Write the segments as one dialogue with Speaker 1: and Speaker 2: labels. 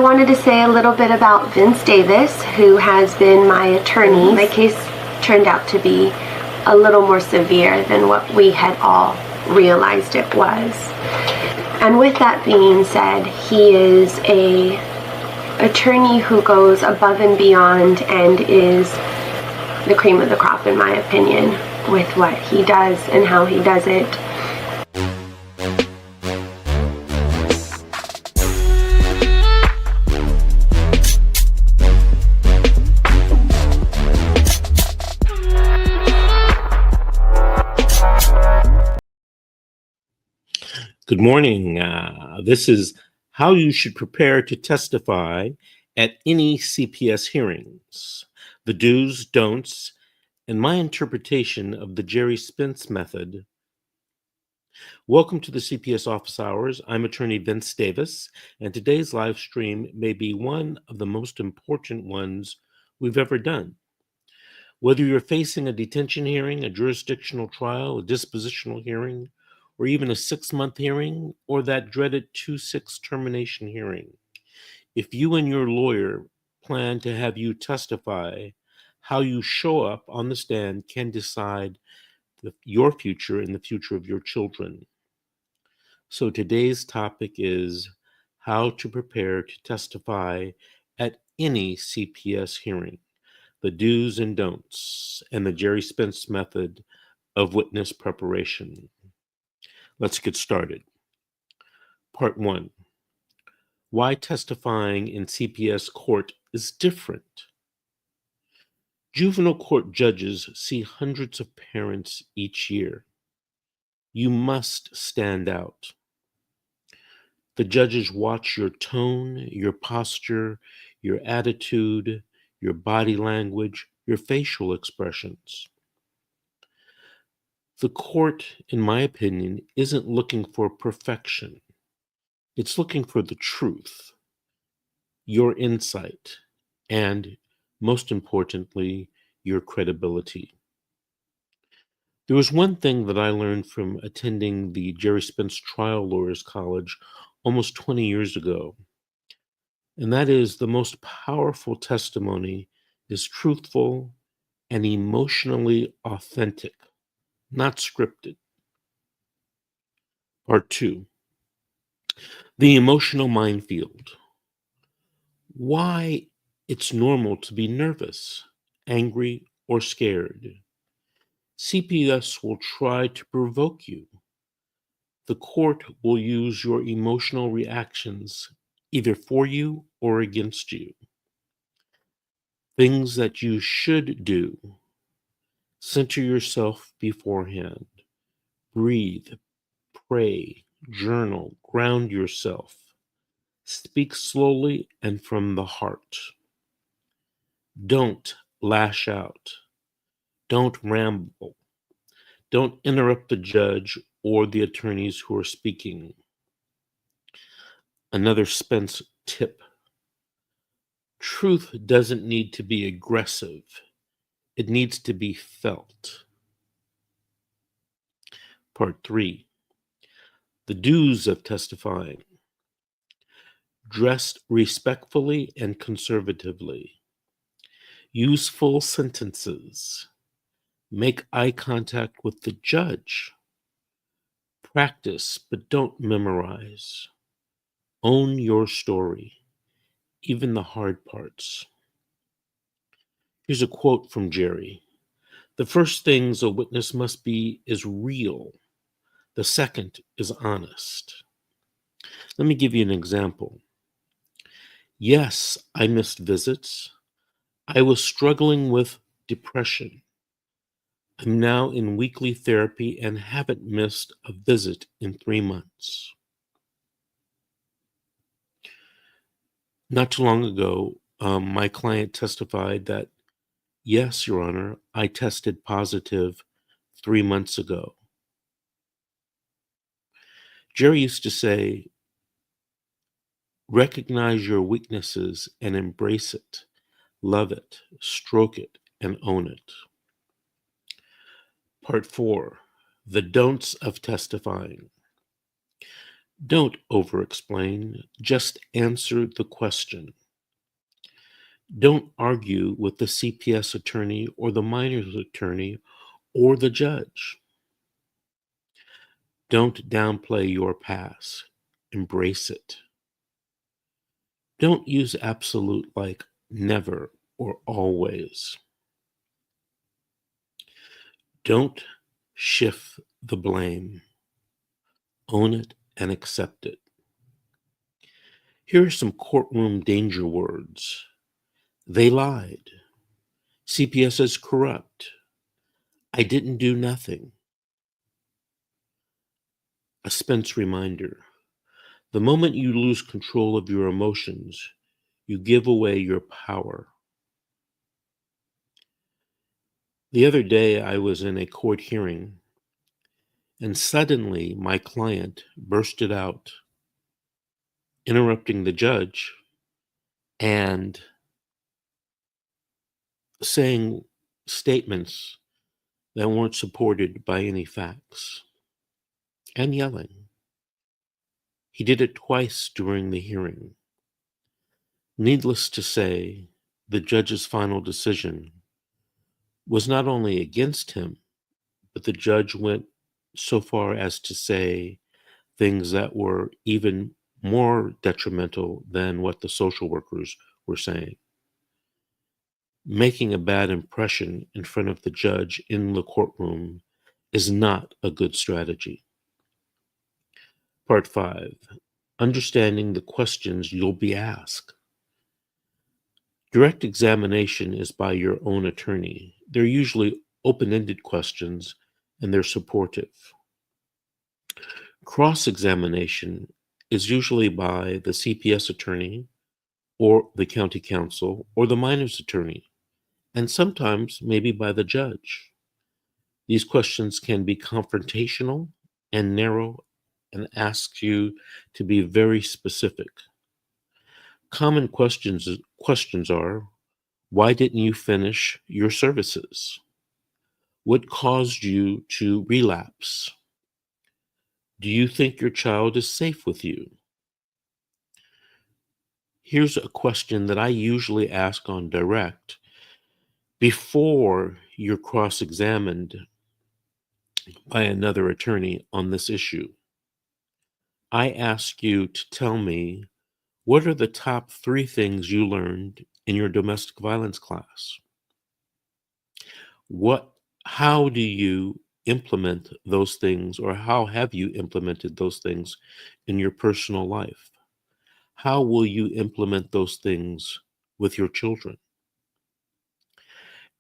Speaker 1: wanted to say a little bit about Vince Davis, who has been my attorney. My case turned out to be a little more severe than what we had all realized it was. And with that being said, he is a attorney who goes above and beyond and is the cream of the crop, in my opinion, with what he does and how he does it.
Speaker 2: Good morning. This is how you should prepare to testify at any CPS hearings, the do's, don'ts, and my interpretation of the Jerry Spence method. Welcome to the CPS Office Hours. I'm attorney Vince Davis, and today's live stream may be one of the most important ones we've ever done. Whether you're facing a detention hearing, a jurisdictional trial, a dispositional hearing, or even a 6-month hearing, or that dreaded 2-6 termination hearing, if you and your lawyer plan to have you testify, how you show up on the stand can decide your future and the future of your children. So today's topic is how to prepare to testify at any CPS hearing, the do's and don'ts, and the Jerry Spence method of witness preparation. Let's get started. Part 1. Why testifying in CPS court is different. Juvenile court judges see hundreds of parents each year. You must stand out. The judges watch your tone, your posture, your attitude, your body language, your facial expressions. The court, in my opinion, isn't looking for perfection. It's looking for the truth, your insight, and, most importantly, your credibility. There was one thing that I learned from attending the Jerry Spence Trial Lawyers College almost 20 years ago, and that is the most powerful testimony is truthful and emotionally authentic, not scripted. Part 2. The emotional minefield. Why it's normal to be nervous, angry, or scared. CPS will try to provoke you. The court will use your emotional reactions either for you or against you. Things that you should do. Center yourself beforehand. Breathe, pray, journal, ground yourself. Speak slowly and from the heart. Don't lash out. Don't ramble. Don't interrupt the judge or the attorneys who are speaking. Another Spence tip. Truth doesn't need to be aggressive. It needs to be felt. Part 3. The do's of testifying. Dress respectfully and conservatively. Use full sentences. Make eye contact with the judge. Practice, but don't memorize. Own your story, even the hard parts. Here's a quote from Jerry. The first things a witness must be is real. The second is honest. Let me give you an example. Yes, I missed visits. I was struggling with depression. I'm now in weekly therapy and haven't missed a visit in 3 months. Not too long ago, my client testified that, yes, Your Honor, I tested positive 3 months ago. Jerry used to say, recognize your weaknesses and embrace it, love it, stroke it, and own it. Part 4, the don'ts of testifying. Don't over-explain, just answer the question. Don't argue with the CPS attorney or the minor's attorney or the judge. Don't downplay your past. Embrace it. Don't use absolute like never or always. Don't shift the blame. Own it and accept it. Here are some courtroom danger words. They lied. CPS is corrupt. I didn't do nothing. A Spence reminder. The moment you lose control of your emotions, you give away your power. The other day, I was in a court hearing, and suddenly my client bursted out, interrupting the judge and saying statements that weren't supported by any facts, and yelling. He did it twice during the hearing. Needless to say, the judge's final decision was not only against him, but the judge went so far as to say things that were even more detrimental than what the social workers were saying. Making a bad impression in front of the judge in the courtroom is not a good strategy. Part 5. Understanding the questions you'll be asked. Direct examination is by your own attorney. They're usually open-ended questions and they're supportive. Cross-examination is usually by the CPS attorney or the county counsel or the minor's attorney, and sometimes maybe by the judge. These questions can be confrontational and narrow and ask you to be very specific. Common questions are, why didn't you finish your services? What caused you to relapse? Do you think your child is safe with you? Here's a question that I usually ask on direct before you're cross-examined by another attorney on this issue. I ask you to tell me, what are the top 3 things you learned in your domestic violence class? How do you implement those things, or how have you implemented those things in your personal life? How will you implement those things with your children?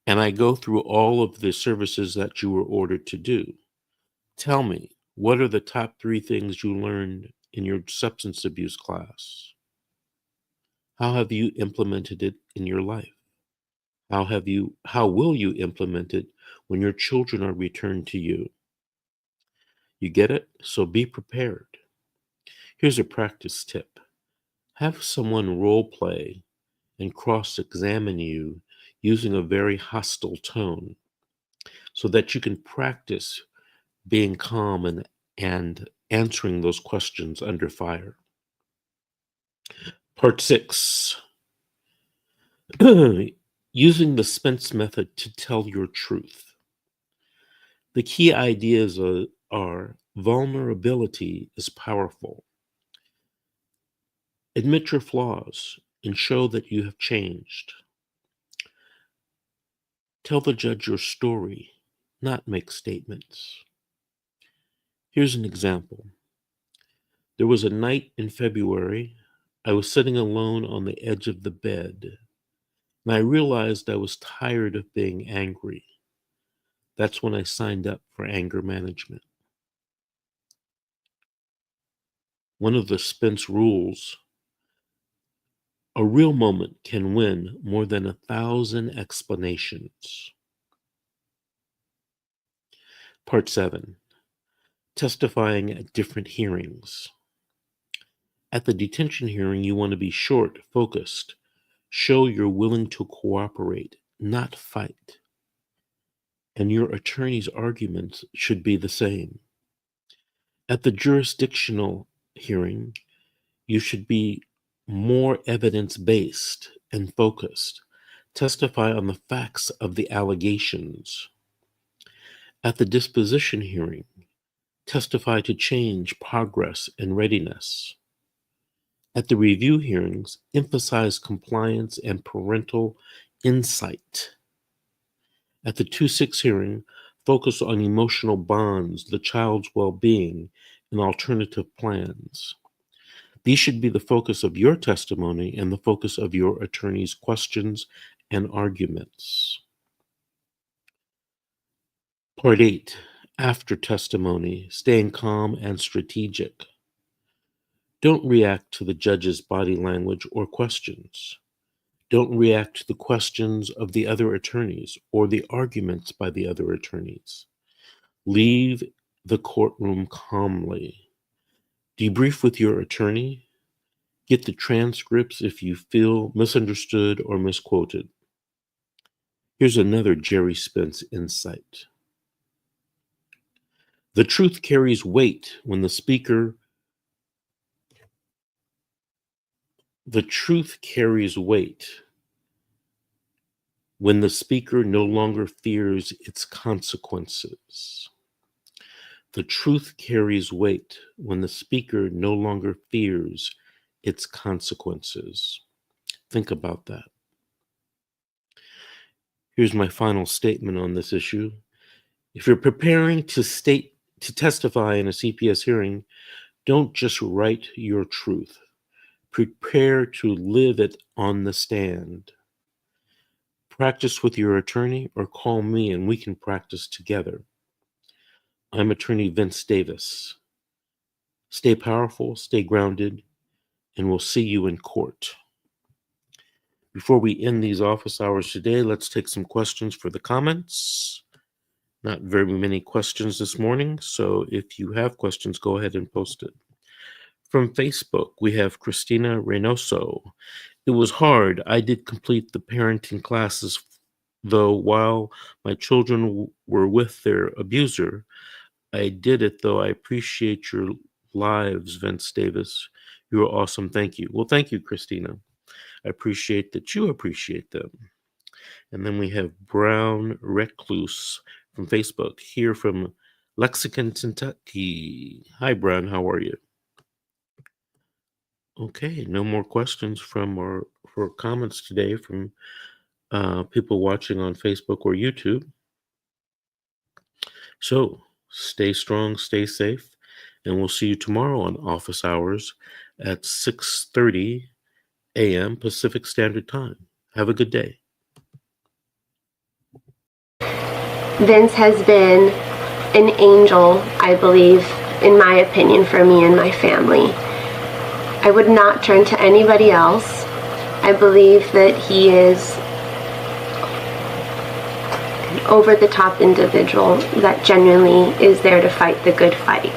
Speaker 2: And I go through all of the services that you were ordered to do. Tell me, what are the top 3 things you learned in your substance abuse class? How have you implemented it in your life? How will you implement it when your children are returned to you? You get it? So be prepared. Here's a practice tip. Have someone role play and cross-examine you using a very hostile tone so that you can practice being calm and answering those questions under fire. Part 6. Using the Spence method to tell your truth. The key ideas are vulnerability is powerful. Admit your flaws and show that you have changed. Tell the judge your story, not make statements. Here's an example. There was a night in February. I was sitting alone on the edge of the bed, and I realized I was tired of being angry. That's when I signed up for anger management. One of the Spence rules, a real moment can win more than 1,000 explanations. Part 7. Testifying at different hearings. At the detention hearing, you want to be short, focused. Show you're willing to cooperate, not fight. And your attorney's arguments should be the same. At the jurisdictional hearing, you should be more evidence-based and focused. Testify on the facts of the allegations. At the disposition hearing, testify to change, progress, and readiness. At the review hearings, emphasize compliance and parental insight. At the 2-6 hearing, focus on emotional bonds, the child's well-being, and alternative plans. These should be the focus of your testimony and the focus of your attorney's questions and arguments. Part 8, after testimony, staying calm and strategic. Don't react to the judge's body language or questions. Don't react to the questions of the other attorneys or the arguments by the other attorneys. Leave the courtroom calmly. Debrief with your attorney. Get the transcripts if you feel misunderstood or misquoted. Here's another Jerry Spence insight. The truth carries weight when the speaker no longer fears its consequences. The truth carries weight when the speaker no longer fears its consequences. Think about that. Here's my final statement on this issue. If you're preparing to testify in a CPS hearing, don't just write your truth. Prepare to live it on the stand. Practice with your attorney or call me and we can practice together. I'm Attorney Vince Davis. Stay powerful, stay grounded, and we'll see you in court. Before we end these office hours today, let's take some questions for the comments. Not very many questions this morning, so if you have questions, go ahead and post it. From Facebook, we have Christina Reynoso. It was hard. I did complete the parenting classes, though while my children were with their abuser, I did it, though. I appreciate your lives, Vince Davis. You are awesome. Thank you. Well, thank you, Christina. I appreciate that you appreciate them. And then we have Brown Recluse from Facebook, here from Lexington, Kentucky. Hi, Brown. How are you? Okay, no more questions for comments today from people watching on Facebook or YouTube. So stay strong, stay safe, and we'll see you tomorrow on office hours at 6:30 a.m. Pacific Standard Time. Have a good day.
Speaker 1: Vince has been an angel, I believe, in my opinion, for me and my family. I would not turn to anybody else. I believe that he is an over-the-top individual that genuinely is there to fight the good fight.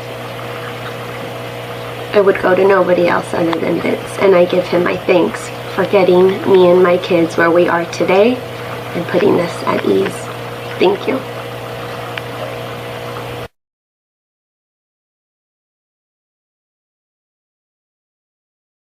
Speaker 1: I would go to nobody else other than Vince, and I give him my thanks for getting me and my kids where we are today and putting us at ease. Thank you.